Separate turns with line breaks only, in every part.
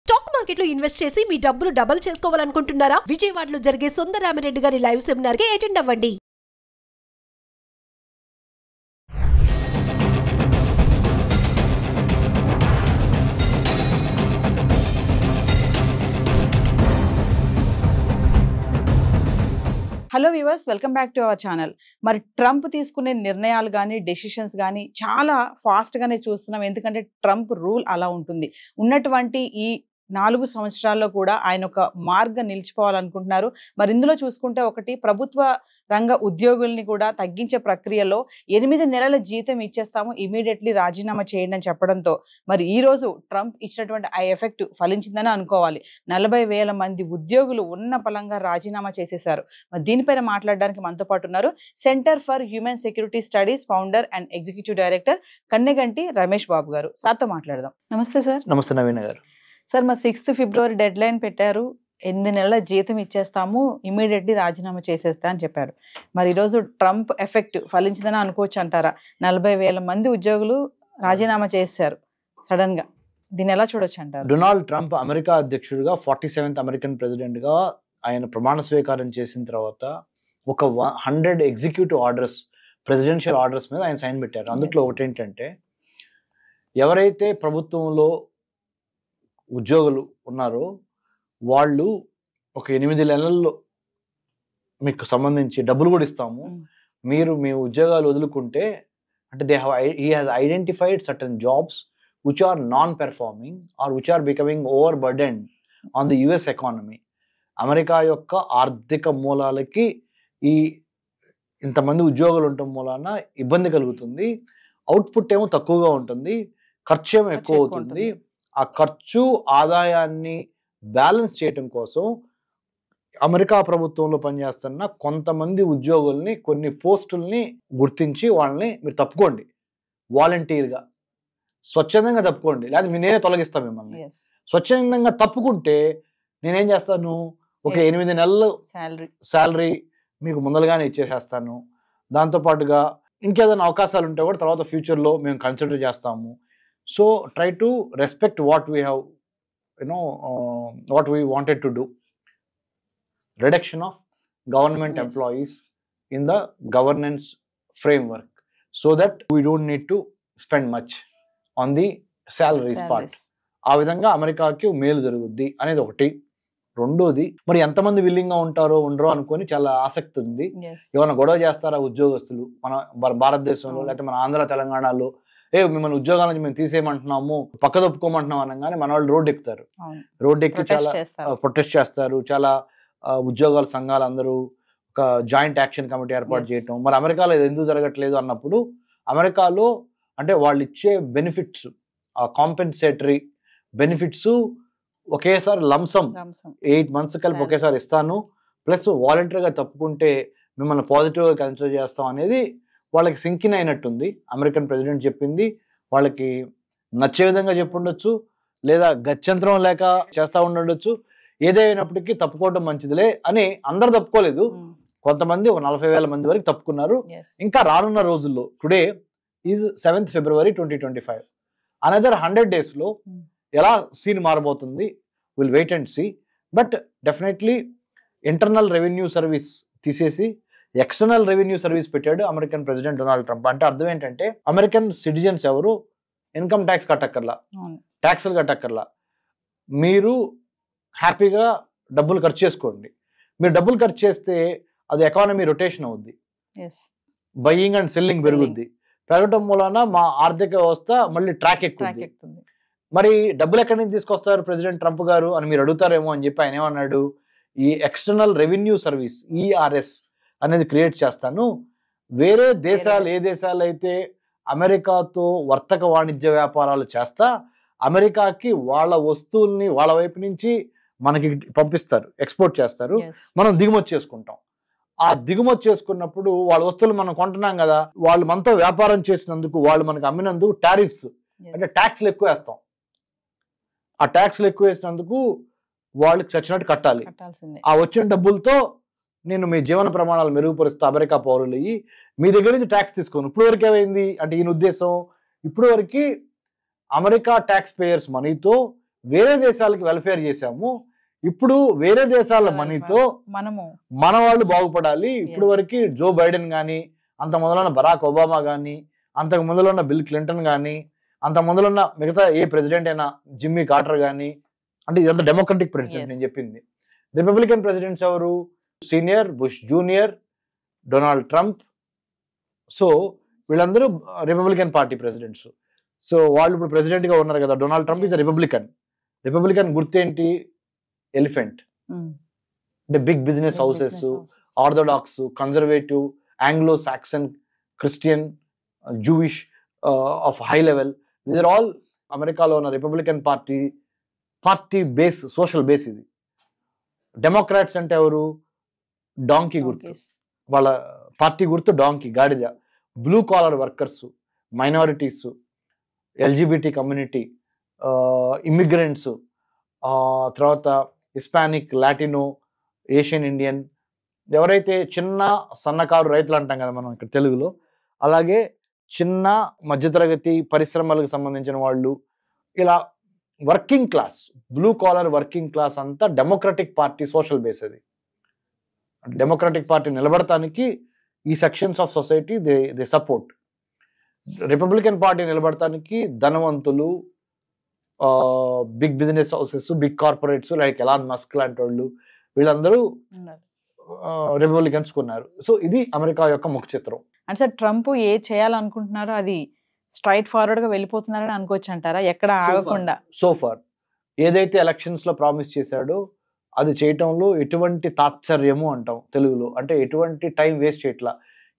Stock market లో invest చేసి మీ డబ్బులు డబుల్ చేసుకోవాలనుకుంటున్నారా? విజయవాడలో జరిగే సుందరరామిరెడ్డి గారి లైవ్ సెమినార్ కి అటెండ్ అవ్వండి.
Hello viewers, welcome back to our channel. మరి ట్రంప్ తీసుకునే నిర్ణయాలు కానీ డెసిషన్స్ కానీ చాలా ఫాస్ట్గానే చూస్తున్నాం. ఎందుకంటే ట్రంప్ రూల్ అలా ఉంటుంది. ఉన్నటువంటి ఈ 4 సంవత్సరాల్లో కూడా ఆయన ఒక మార్గం నిలిచిపోవాలనుకుంటున్నారు. మరి ఇందులో చూసుకుంటే ఒకటి, ప్రభుత్వ రంగ ఉద్యోగుల్ని కూడా తగ్గించే ప్రక్రియలో 8 నెలల జీతం ఇచ్చేస్తాము, ఇమీడియట్లీ రాజీనామా చేయండి అని చెప్పడంతో మరి ఈ రోజు ట్రంప్ ఇచ్చినటువంటి ఆ ఎఫెక్ట్ ఫలించిందని అనుకోవాలి. 40,000 మంది ఉద్యోగులు ఉన్న పలంగా రాజీనామా చేసేశారు. మరి దీనిపైన మాట్లాడడానికి మనతో పాటు ఉన్నారు centre for human security studies founder and executive director Kanneganti Ramesh Babu గారు. సార్తో మాట్లాడదాం. నమస్తే సార్.
నమస్తే నవీన్ గారు.
సార్, మా 6 ఫిబ్రవరి డెడ్ లైన్ పెట్టారు. 8 నెలల జీతం ఇచ్చేస్తాము, ఇమీడియట్లీ రాజీనామా చేసేస్తా అని చెప్పారు. మరి ఈరోజు ట్రంప్ ఎఫెక్ట్ ఫలించిందని అనుకోవచ్చు అంటారా? 40,000 మంది ఉద్యోగులు రాజీనామా చేశారు సడన్ గా. దీన్ని ఎలా చూడొచ్చు అంటారు?
డొనాల్డ్ ట్రంప్ అమెరికా అధ్యక్షుడిగా 47th అమెరికన్ ప్రెసిడెంట్ గా ఆయన ప్రమాణ స్వీకారం చేసిన తర్వాత ఒక 100 ఎగ్జిక్యూటివ్ ఆర్డర్స్, ప్రెసిడెన్షియల్ ఆర్డర్స్ మీద ఆయన సైన్ పెట్టారు. అందులో ఒకటి ఏంటంటే, ఎవరైతే ప్రభుత్వంలో ఉద్యోగులు ఉన్నారో వాళ్ళు ఒక 8 నెలల్లో మీకు సంబంధించి డబ్బులు కూడా ఇస్తాము, మీరు మీ ఉద్యోగాలు వదులుకుంటే, అంటే he has identified certain jobs which are non-performing or which are becoming overburdened on the US economy. America యొక్క ఆర్థిక మూలాలకి ఈ ఇంతమంది ఉద్యోగులు ఉండటం మూలాన ఇబ్బంది కలుగుతుంది. అవుట్పుట్ ఏమో తక్కువగా ఉంటుంది, ఖర్చు ఏమో ఎక్కువ అవుతుంది. ఆ ఖర్చు ఆదాయాన్ని బ్యాలెన్స్ చేయటం కోసం అమెరికా ప్రభుత్వంలో పనిచేస్తున్న కొంతమంది ఉద్యోగుల్ని, కొన్ని పోస్టుల్ని గుర్తించి వాళ్ళని మీరు తప్పుకోండి, వాలంటీర్గా స్వచ్ఛందంగా తప్పుకోండి, లేదా నేనే తొలగిస్తాను మిమ్మల్ని. స్వచ్ఛందంగా తప్పుకుంటే నేనేం చేస్తాను, ఒక 8 నెలలు శాలరీ మీకు ముందలుగానే ఇచ్చేసేస్తాను. దాంతోపాటుగా ఇంకేదైనా అవకాశాలు ఉంటే కూడా తర్వాత ఫ్యూచర్లో మేము కన్సిడర్ చేస్తాము. So try to respect what we have, what we wanted to do. Reduction of government employees in the governance framework, so that we don't need to spend much on the salaries part. ఆ విధంగా అమెరికాకి మేలు జరుగుద్ది అనేది ఒకటి. రెండోది, మరి ఎంతమంది విల్లింగ్ గా ఉంటారో ఉండరో అనుకొని చాలా ఆసక్తి ఉంది. ఏమైనా గొడవ చేస్తారా ఉద్యోగస్తులు మన భారతదేశంలో, లేకపోతే మన ఆంధ్ర తెలంగాణలో, మిమ్మల్ని ఉద్యోగాల నుంచి మేము తీసేయమంటున్నాము, పక్కదొప్పుకోమంటున్నాం అనగానే మన వాళ్ళు రోడ్డు ఎక్కుతారు. రోడ్డు ఎక్కి చాలా ప్రొటెస్ట్ చేస్తారు. చాలా ఉద్యోగాల సంఘాలు అందరూ ఒక జాయింట్ యాక్షన్ కమిటీ ఏర్పాటు చేయటం. మరి అమెరికాలో ఇది ఎందుకు జరగట్లేదు అన్నప్పుడు, అమెరికాలో అంటే వాళ్ళు ఇచ్చే బెనిఫిట్స్, ఆ కాంపెన్సేటరీ బెనిఫిట్స్ ఒకేసారి లంసమ్ 8 months కలిపి ఒకేసారి ఇస్తాను, ప్లస్ వాలంటీర్గా తప్పుకుంటే మిమ్మల్ని పాజిటివ్గా కన్సిడర్ చేస్తాం అనేది వాళ్ళకి సింకిన్ అయినట్టుంది. అమెరికన్ ప్రెసిడెంట్ చెప్పింది వాళ్ళకి నచ్చే విధంగా చెప్పుండొచ్చు, లేదా గత్యంతరం లేక చేస్తూ ఉండొచ్చు. ఏదైనప్పటికీ తప్పుకోవడం మంచిదిలే అని అందరు తప్పుకోలేదు. కొంతమంది 40,000 మంది వరకు తప్పుకున్నారు. ఇంకా రానున్న రోజుల్లో, today is 7th February 2025, another 100 days లో ఎలా సీన్ మారబోతుంది, will wait and see. But definitely internal revenue service తీసేసి ఎక్స్టర్నల్ రెవెన్యూ సర్వీస్ పెట్టాడు అమెరికన్ ప్రెసిడెంట్ డొనాల్డ్ ట్రంప్. అంటే అర్థం ఏంటంటే, అమెరికన్ సిటిజన్స్ ఎవరు ఇన్కమ్ ట్యాక్స్ కట్టక్కర్లా, ట్యాక్సులు కట్టక్కర్లా, మీరు హ్యాపీగా డబ్బులు ఖర్చు చేసుకోండి. మీరు డబ్బులు ఖర్చు చేస్తే అది ఎకానమీ రొటేషన్ అవుద్ది, బయింగ్ అండ్ సెల్లింగ్ పెరుగుద్ది. పెరగటం మూలన మా ఆర్థిక వ్యవస్థ మళ్ళీ ట్రాక్ ఎక్కుతుంది. మరి డబ్బులు ఎక్కడి నుంచి తీసుకొస్తారు ప్రెసిడెంట్ ట్రంప్ గారు అని మీరు అడుగుతారేమో అని చెప్పి ఆయన ఏమన్నాడు, ఈ ఎక్స్టర్నల్ రెవెన్యూ సర్వీస్ ERS అనేది క్రియేట్ చేస్తాను. వేరే దేశాలు, ఏ దేశాలు అయితే అమెరికాతో వర్తక వాణిజ్య వ్యాపారాలు చేస్తా, అమెరికాకి వాళ్ళ వస్తువుల్ని వాళ్ళ వైపు నుంచి మనకి పంపిస్తారు, ఎక్స్పోర్ట్ చేస్తారు, మనం దిగుమతి చేసుకుంటాం. ఆ దిగుమతి చేసుకున్నప్పుడు వాళ్ళ వస్తువులు మనం కొంటున్నాం కదా, వాళ్ళు మనతో వ్యాపారం చేసినందుకు, వాళ్ళు మనకు అమ్మినందుకు టారిఫ్స్ అంటే ట్యాక్స్లు ఎక్కువ వేస్తాం. ఆ ట్యాక్స్లు ఎక్కువ వేసినందుకు వాళ్ళకి చచ్చినట్టు కట్టాలి. ఆ వచ్చిన డబ్బులతో నేను మీ జీవన ప్రమాణాలు మెరుగుపరుస్తా అమెరికా పౌరులు, మీ దగ్గర నుంచి ట్యాక్స్ తీసుకోను. ఇప్పుడు వరకు ఏమైంది అంటే ఈయన ఉద్దేశం, ఇప్పుడు వరకు అమెరికా ట్యాక్స్ పేయర్స్ మనీతో వేరే దేశాలకి వెల్ఫేర్ చేశాము, ఇప్పుడు వేరే దేశాల మనీతో మన వాళ్ళు బాగుపడాలి. ఇప్పుడు వరకు జో బైడెన్ కానీ, అంత మొదలున్న బరాక్ ఒబామా కానీ, అంతకు ముందులో ఉన్న బిల్ క్లింటన్ కానీ, అంత ముందులో ఉన్న మిగతా ఏ ప్రెసిడెంట్ అయినా జిమ్మీ కార్టర్ కానీ, అంటే ఇదంతా డెమోక్రటిక్ ప్రెసిడెంట్ నేను చెప్పింది. రిపబ్లికన్ ప్రెసిడెంట్స్ ఎవరు? Senior, Bush junior, Donald Trump. So వీళ్ళందరూ రిపబ్లికన్ పార్టీ ప్రెసిడెంట్స్. సో వాళ్ళు ఇప్పుడు ప్రెసిడెంట్ గా ఉన్నారు కదా. Donald Trump is Republican. Republican గుర్తేంటి? ఎలిఫెంట్. అంటే big business houses, orthodox, conservative, Anglo Saxon, Christian, Jewish of high level. These are all అమెరికాలో ఉన్న Republican party base, social base ఇది. డెమోక్రాట్స్ అంటే ఎవరు? డాంకీ గుర్తు, వాళ్ళ పార్టీ గుర్తు డాంకీ, గాడిద. Blue collar workers, minorities, LGBT community, immigrants, తర్వాత హిస్పానిక్, లాటినో, ఏషియన్ ఇండియన్, ఎవరైతే చిన్న సన్నకారు రైతులు అంటాం కదా మనం ఇక్కడ తెలుగులో, అలాగే చిన్న మధ్యతరగతి పరిశ్రమలకు సంబంధించిన వాళ్ళు, ఇలా working class, blue collar working class అంతా డెమోక్రటిక్ పార్టీ సోషల్ బేస్. అది డెమోక్రటిక్ పార్టీ నిలబడటానికి ఈ sections of society they support. Republican Party నిలబడటానికి ధనవంతులు, big business houses, big corporates like Elon Musk లాంటి వాళ్ళు, వీళ్ళందరూ రిపబ్లికన్స్ కొన్నారు. సో ఇది అమెరికా యొక్క ముఖ చిత్రం.
అంటే సార్ ట్రంప్ ఏ చేయాలనుకుంటున్నారో అది స్ట్రైట్ ఫార్వర్డ్ గా వెళ్ళిపోతున్నారని అనుకోవచ్చు అంటారా? ఎక్కడ ఆగకుండా
సోఫార్ ఏదైతే ఎలక్షన్స్ లో ప్రామిస్ చేశాడో అది చేయటంలో ఎటువంటి తాత్సర్యము అంటాం తెలుగులో, అంటే ఎటువంటి టైం వేస్ట్ చేయట్లా.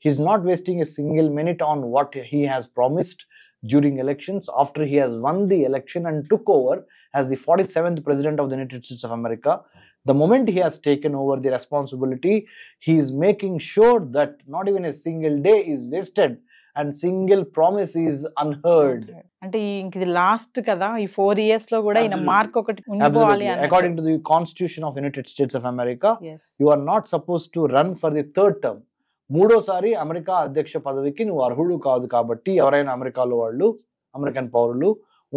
He is not wasting a single minute on what he has promised during elections after he has won the election and took over as the 47th president of the United States of America. The moment he has taken over the responsibility, he is making sure that not even a single day is wasted and single promise is unheard.
అంటే ఇది last కదా, ఈ 4 years లో కూడా ఈయన mark ఒకటి ఉండిపోవాలి.
According to the Constitution of United States of America, you are not supposed to run for the third term. మూడోసారి అమెరికా అధ్యక్ష పదవికి నువ్వు అర్హుడు కాదు. కాబట్టి ఎవరైనా అమెరికాలో వాళ్ళు, అమెరికన్ పౌరులు,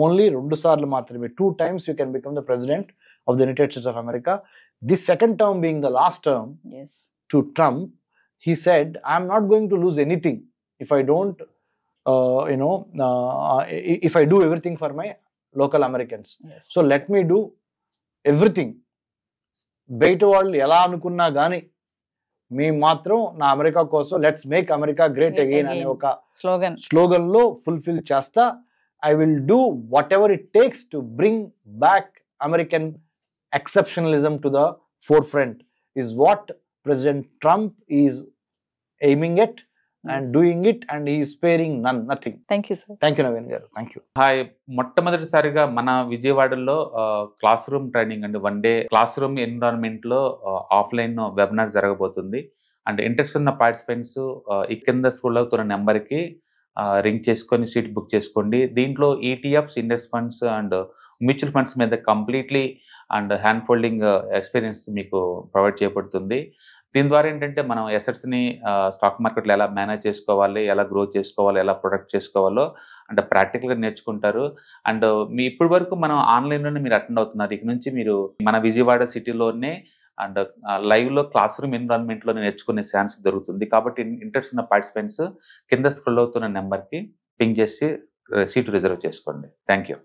ఓన్లీ 2 సార్లు మాత్రమే, 2 times you can become the president of the United States of America. This second term being the last term to Trump, he said, I am not going to lose anything if I don't, if I do everything for my local Americans. So let me do everything. బయట వాళ్ళు ఎలా అనుకున్నా కానీ మేము మాత్రం నా America కోసం let's make America great again అనే ఒక స్లోగన్ లో ఫుల్ఫిల్ చేస్తా. I will do what ever it takes to bring back American ఎక్సెప్షనలిజం to the four front is what president Trump is aiming at and doing it, and he is sparing nothing.
Thank you sir.
Thank you Naveen garu. Thank you.
Hi, మొట్టమొదటిసారిగా మన విజయవాడలో class room training అండి, 1 day class room environment లో offline webinar జరగబోతుంది. And interest ఉన్న participants ఈ కింద school అవుతున్న నెంబర్కి రింగ్ చేసుకొని సీట్ బుక్ చేసుకోండి. దీంట్లో ETFs, index funds and mutual funds మీద completely and hand folding experience మీకు ప్రొవైడ్ చేయబడుతుంది. దీని ద్వారా ఏంటంటే మనం ఎసెట్స్ని స్టాక్ మార్కెట్లో ఎలా మేనేజ్ చేసుకోవాలి, ఎలా గ్రో చేసుకోవాలి, ఎలా ప్రొడక్ట్ చేసుకోవాలో అంటే ప్రాక్టికల్గా నేర్చుకుంటారు. అండ్ మీ ఇప్పటి వరకు మనం ఆన్లైన్లోనే మీరు అటెండ్ అవుతున్నారు. ఇక నుంచి మీరు మన విజయవాడ సిటీలోనే అండ్ లైవ్లో క్లాస్ రూమ్ ఎన్విరాన్మెంట్లో నేర్చుకునే ఛాన్స్ దొరుకుతుంది. కాబట్టి ఇంట్రెస్ట్ ఉన్న పార్టిసిపెంట్స్ కింద స్క్రోల్ అవుతున్న నెంబర్కి పింగ్ చేసి సీటు రిజర్వ్ చేసుకోండి. Thank you.